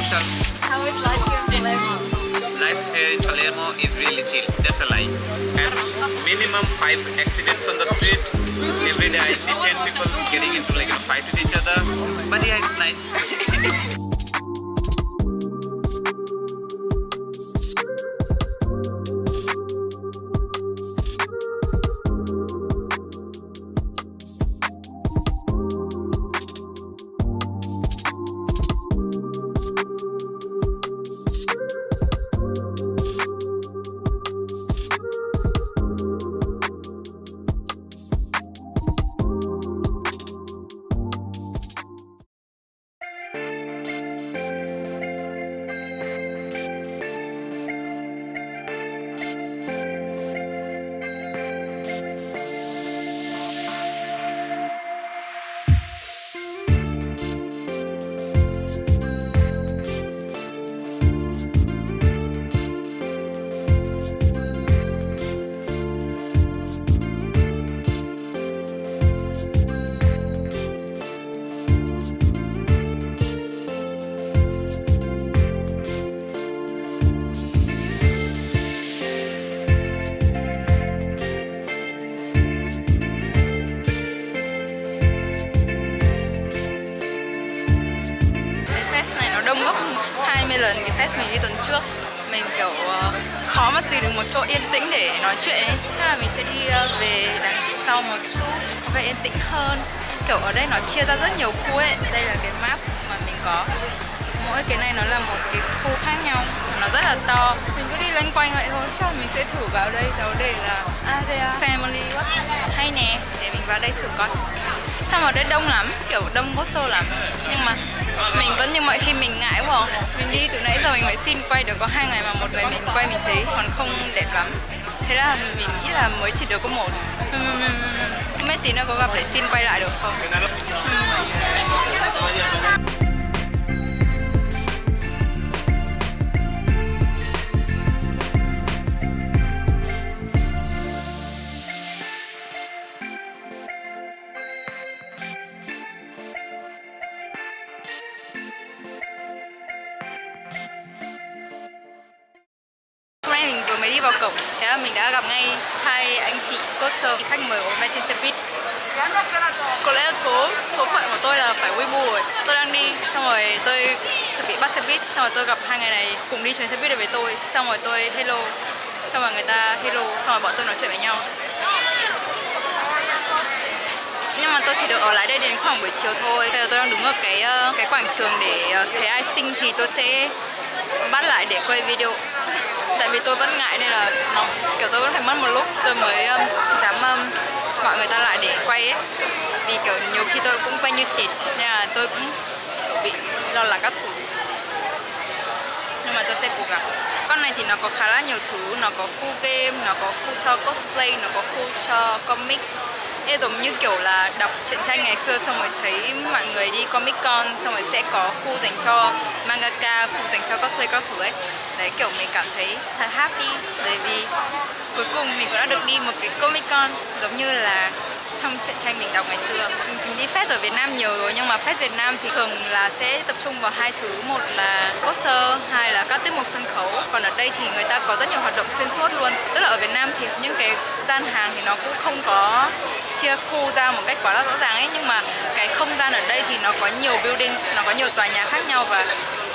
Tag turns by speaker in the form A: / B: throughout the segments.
A: social.
B: How is life here in Palermo?
A: Life here in Palermo is really chill. That's a lie. And minimum 5 accidents on the street. Every day I see 10 people getting into like a fight with each other. But yeah, it's nice.
B: Đông gấp 20 lần cái fest mình đi tuần trước. Mình kiểu khó mà tìm được một chỗ yên tĩnh để nói chuyện ấy. Chắc là mình sẽ đi về đằng sau một chút, có vẻ yên tĩnh hơn. Kiểu ở đây nó chia ra rất nhiều khu ấy. Đây là cái map mà mình có. Mỗi cái này nó là một cái khu khác nhau, nó rất là to. Mình cứ đi loanh quanh vậy thôi. Chắc là mình sẽ thử vào đây. Đây là area family. Hay nè, để mình vào đây thử coi. Xong ở đây đông lắm, kiểu đông bốt xô lắm. Nhưng mà mình vẫn như mọi khi mình ngại quá không? Mình đi từ nãy giờ mình phải xin quay được có 2 ngày mà một người mình quay mình thấy còn không đẹp lắm. Thế là mình nghĩ là mới chỉ được có một. Không biết tí nữa có gặp để xin quay lại được không? Mình vừa mới đi vào cổng, thế là mình đã gặp ngay hai anh chị coaster khách mời hôm nay trên xe buýt. Có lẽ là số phận của tôi là phải Weibo rồi. Tôi đang đi, xong rồi tôi chuẩn bị bắt xe buýt, xong rồi tôi gặp hai người này cùng đi chuyến xe buýt này với tôi. Xong rồi tôi hello, xong rồi người ta hello, xong rồi bọn tôi nói chuyện với nhau. Nhưng mà tôi chỉ được ở lại đây đến khoảng buổi chiều thôi. Bây giờ tôi đang đứng ở cái quảng trường để thấy ai sinh thì tôi sẽ bắt lại để quay video. Tại vì tôi vẫn ngại nên là kiểu tôi vẫn phải mất một lúc tôi mới dám gọi người ta lại để quay ấy. Vì kiểu nhiều khi tôi cũng quay như xịt nên là tôi cũng kiểu bị lo lắng các thứ. Nhưng mà tôi sẽ cố gắng. Con này thì nó có khá là nhiều thứ, nó có khu game, nó có khu cho cosplay, nó có khu cho comic. Ê, giống như kiểu là đọc truyện tranh ngày xưa xong rồi thấy mọi người đi Comic Con xong rồi sẽ có khu dành cho mangaka, khu dành cho cosplay các thứ ấy. Đấy, kiểu mình cảm thấy thật happy bởi vì cuối cùng mình cũng đã được đi một cái Comic Con giống như là trong truyện tranh mình đọc ngày xưa. Mình đi fest ở Việt Nam nhiều rồi nhưng mà fest Việt Nam thì thường là sẽ tập trung vào hai thứ, một là poster, hai là các tiết mục sân khấu. Còn ở đây thì người ta có rất nhiều hoạt động xuyên suốt luôn. Tức là ở Việt Nam thì những cái gian hàng thì nó cũng không có chia khu ra một cách quá là rõ ràng ấy, nhưng mà cái không gian ở đây thì nó có nhiều building, nó có nhiều tòa nhà khác nhau và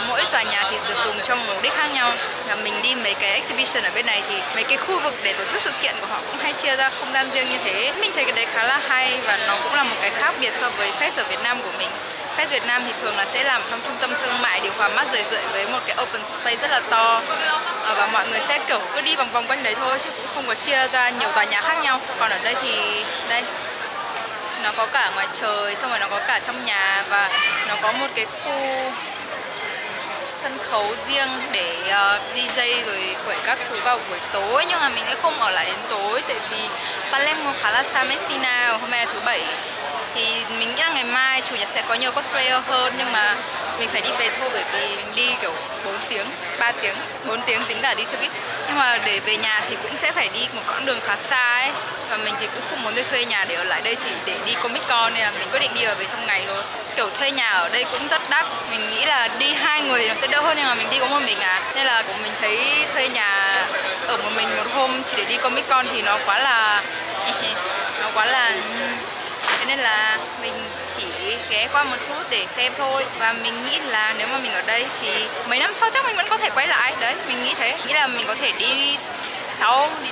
B: mỗi tòa nhà thì sử dụng cho một mục đích khác nhau. Và mình đi mấy cái exhibition ở bên này thì mấy cái khu vực để tổ chức sự kiện của họ cũng hay chia ra không gian riêng như thế. Mình thấy cái đấy khá là hay và nó cũng là một cái khác biệt so với fest ở Việt Nam của mình. Fest Việt Nam thì thường là sẽ làm trong trung tâm thương mại, điều hòa mát rượi rượi với một cái open space rất là to và mọi người sẽ kiểu cứ đi vòng vòng quanh đấy thôi chứ cũng không có chia ra nhiều tòa nhà khác nhau. Còn ở đây thì đây nó có cả ngoài trời, xong rồi nó có cả trong nhà và nó có một cái khu sân khấu riêng để DJ rồi quẩy các thứ vào buổi tối, nhưng mà mình sẽ không ở lại đến tối tại vì Palermo khá là xa Messina, hôm nay là thứ Bảy thì mình nghĩ là ngày mai chủ nhật sẽ có nhiều cosplayer hơn, nhưng mà mình phải đi về thôi bởi vì mình đi kiểu 4 tiếng, 3 3 tiếng, 4 tiếng tính cả đi xe buýt. Nhưng mà để về nhà thì cũng sẽ phải đi một quãng đường khá xa ấy. Và mình thì cũng không muốn đi thuê nhà để ở lại đây chỉ để đi Comic Con, nên là mình quyết định đi về trong ngày thôi. Kiểu thuê nhà ở đây cũng rất đắt. Mình nghĩ là đi 2 người thì nó sẽ đỡ hơn, nhưng mà mình đi có một mình à. Nên là mình thấy thuê nhà ở một mình một hôm chỉ để đi Comic Con thì nó quá là thế nên là mình chỉ ghé qua một chút để xem thôi. Và mình nghĩ là nếu mà mình ở đây thì mấy năm sau chắc mình vẫn có thể quay lại. Đấy, mình nghĩ thế. Nghĩ là mình có thể đi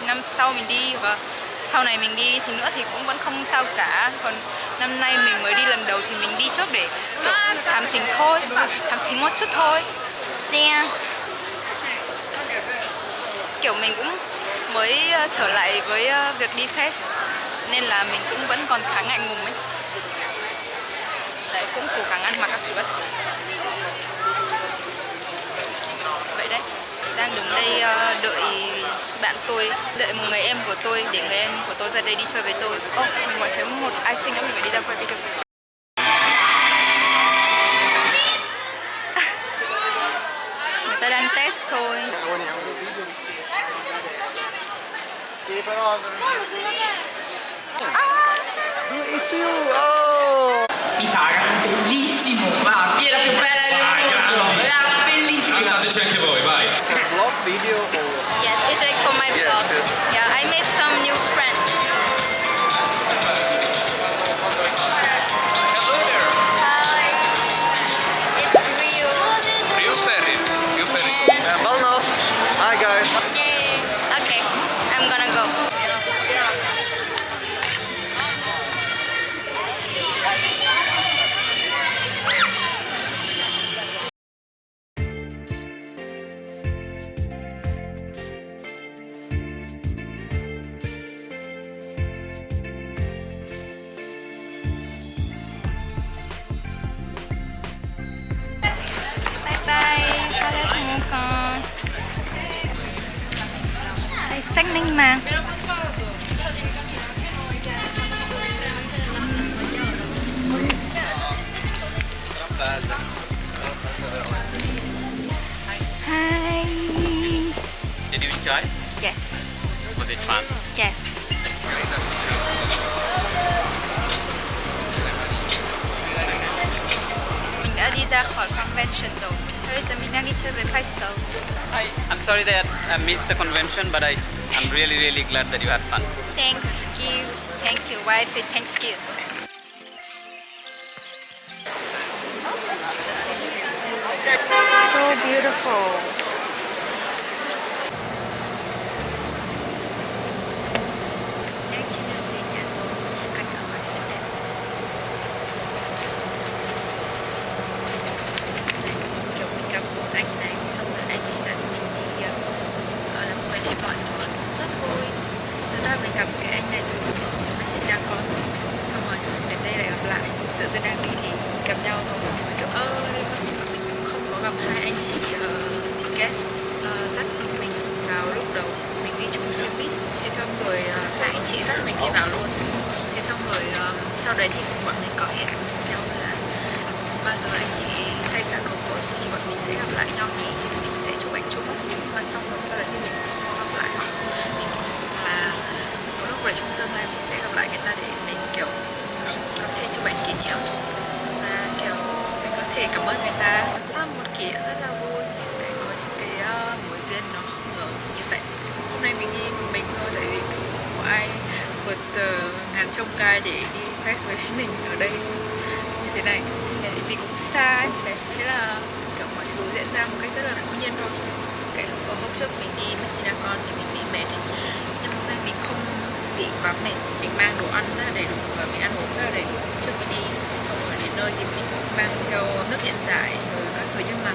B: năm sau mình đi, và sau này mình đi thì nữa thì cũng vẫn không sao cả. Còn năm nay mình mới đi lần đầu thì mình đi trước để kiểu thám thính thôi, thám thính một chút thôi. Xem kiểu mình cũng mới trở lại với việc đi fest nên là mình cũng vẫn còn khá ngại ngùng ấy. Đấy, cũng cố gắng ăn mặc các thứ. Vậy đấy, đang đứng đây đợi bạn tôi, đợi một người em của tôi để người em của tôi ra đây đi chơi với tôi. Mình mới thấy một ai xinh nữa, mình phải đi ra quay video. Người ta đang test thôi.
C: It's you! Oh!
D: Mi paga, bellissimo! Va, fiera più bella del mondo! Era bellissima!
E: Andateci anche voi, vai!
C: Vlog video or...
B: Yes, it's like for my vlog.
C: yes.
B: Yeah, I made some new friends.
E: Hello there!
B: Hi, it's Rio.
E: Rio Ferri. Rio Ferri.
C: Well, no. Hi guys.
B: Yay. Okay, I'm gonna go. Bye bye, có lẽ không con. Đây, xanh ninh mà. Hi.
A: Did you enjoy?
B: Yes,
A: Was it fun?
B: yes. Mình đã đi ra khỏi convention rồi. Bây giờ mình đang đi chơi với Faisal.
A: I'm sorry that I missed the convention, but I'm really glad that you had fun.
B: Thank you. Thank you. Why I say thanks you? So beautiful. Đây chính là về nhà tôi. Cảnh ở ngoài xinh đẹp. Kiểu mình gặp một anh này, xong rồi anh ấy dẫn mình đi làm quay đi mọi người rất vui. Thật ra mình gặp cái anh này từ Messina con, xong rồi đến đây lại gặp lại, tự dưng đang đi thì gặp nhau thôi, xong rồi kiểu mình cũng không có gặp hai anh chị guest dắt mình vào lúc đầu mình đi chung xe buýt, thế xong rồi hai anh chị dắt mình đi vào luôn, thế xong rồi sau đấy thì bọn mình có hẹn nhau là bao giờ anh chị thay ra đồ của thì bọn mình sẽ gặp lại nhau thì mình sẽ chụp ảnh chung, nhưng mà xong rồi sau đấy thì mình không gặp lại họ, mình là có lúc về trong tương lai mình sẽ gặp lại người ta để mình kiểu có thể chụp ảnh kỷ niệm và kiểu mình có thể cảm ơn người ta, cũng là một kỷ niệm rất là vui để có những cái mối duyên nó không ngờ như vậy. Hôm nay mình đi một mình thôi tại vì không có ai vượt ngàn chông gai để đi fest với mình ở đây như thế này, vì cũng xa ấy. Thế là kiểu mọi thứ diễn ra một cách rất là ngẫu nhiên thôi. Cái hôm trước mình đi Messina Con thì mình bị mệt ấy. Nhưng hôm nay mình không bị quá mệt, mình mang đồ ăn rất là đầy đủ và mình ăn uống rất là đầy đủ trước khi đi, xong rồi đến nơi thì mình cũng mang theo nước điện giải rồi các thứ, nhưng mà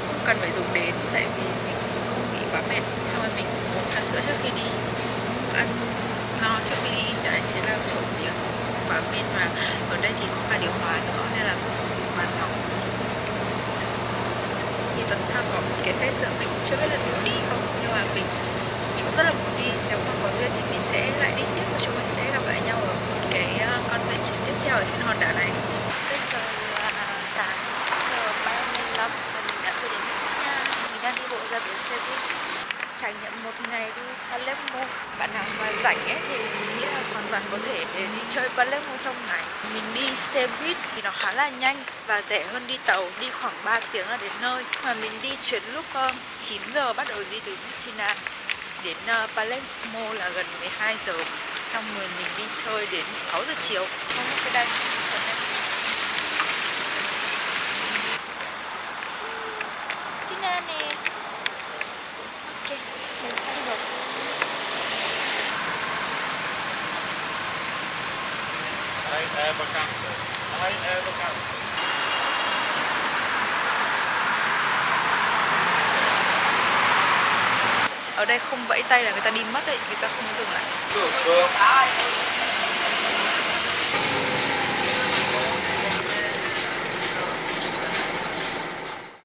B: không cần phải dùng đến tại vì mình không bị quá mệt. Xong rồi mình uống trà sữa trước khi đi, ăn no trước khi đi, đấy thế là trộm vía quá mệt. Mà ở đây thì có cả điều hòa nữa nên là hoàn hảo. Thì tuần sau có một cái fest nữa mình cũng chưa biết là mình đi không, nhưng mà mình cũng rất là muốn đi. Nếu mà có duyên thì mình sẽ lại đi tiếp và chúng mình sẽ gặp lại nhau ở một cái convention tiếp theo ở trên hòn đảo này. Bây giờ là 8 giờ 35 và mình đã về đến Messina. Mình đang đi bộ ra ra bến xe buýt trải nghiệm một ngày đi Palermo. Bạn nào mà rảnh ấy thì mình nghĩ là hoàn toàn có thể để đi chơi Palermo trong ngày. Mình đi xe buýt thì nó khá là nhanh và rẻ hơn đi tàu, đi khoảng 3 tiếng là đến nơi. Mà mình đi chuyến lúc 9 giờ bắt đầu đi từ Messina đến Palermo là gần 12 giờ. Xong rồi mình đi chơi đến 6 giờ chiều. Không cái đây. Messina nè. Ok, mình sang rồi. Ở đây không vẫy tay là người ta đi mất đấy, người ta không dừng lại.